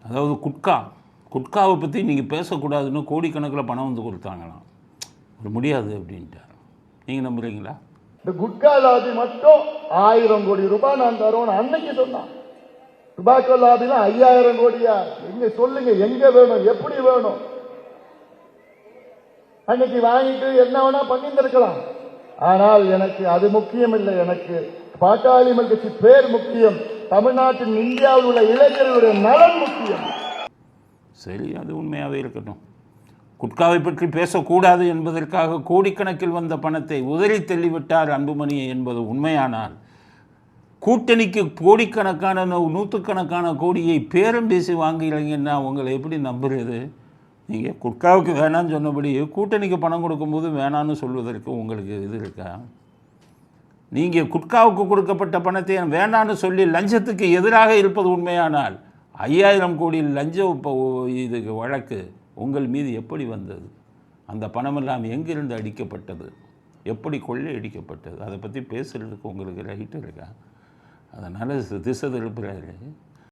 அதாவது குட்காவை பற்றி நீங்கள் பேசக்கூடாதுன்னு கோடிக்கணக்கில் பணம் வந்து கொடுத்தாங்களாம். ஒரு முடியாது அப்படின்ட்டார். நீங்கள் நம்புறீங்களா? இந்த குட்கா லாபி மட்டும் 1000 கோடி ரூபாய் நான் தருவேன் அன்னைக்கு சொன்னான். டுபாக்கோ லாபிலாம் 5000 கோடியா? எங்க சொல்லுங்க, எங்க வேணும், எப்படி வேணும்? அன்னைக்கு வாங்கிட்டு என்ன வேணா பண்ணியிருந்திருக்கலாம். ஆனால் எனக்கு அது முக்கியம் இல்லை. எனக்கு பாட்டாளி மக்கள் கட்சி பேர் முக்கியம். தமிழ்நாட்டின் இந்தியாவில் உள்ள இளைஞர்களுடைய நலன் முக்கியம். சரி, அது உண்மையாகவே இருக்கட்டும். குட்காவை பற்றி பேசக்கூடாது என்பதற்காக கோடிக்கணக்கில் வந்த பணத்தை உதறி தள்ளிவிட்டார் அன்புமணி என்பது உண்மையானால், கூட்டணிக்கு கோடிக்கணக்கான 100கணக்கான கோடியை பேரம் பேசி வாங்குகிறீங்கன்னா உங்களை எப்படி நம்புறது? நீங்கள் குட்காவுக்கு வேணான்னு சொன்னபடி கூட்டணிக்கு பணம் கொடுக்கும்போது வேணான்னு சொல்வதற்கு உங்களுக்கு இது இருக்கா? நீங்கள் குட்காவுக்கு கொடுக்கப்பட்ட பணத்தை வேண்டான்னு சொல்லி லஞ்சத்துக்கு எதிராக இருப்பது உண்மையானால் 5000 கோடி லஞ்சம் இதுக்கு வழக்கு உங்கள் மீது எப்படி வந்தது? அந்த பணமெல்லாம் எங்கிருந்து அடிக்கப்பட்டது? எப்படி கொள்ளையடிக்கப்பட்டது? அதை பற்றி பேசுகிறதுக்கு உங்களுக்கு ரைட்டு இருக்கா? அதனால் திசை திருப்புறாரு.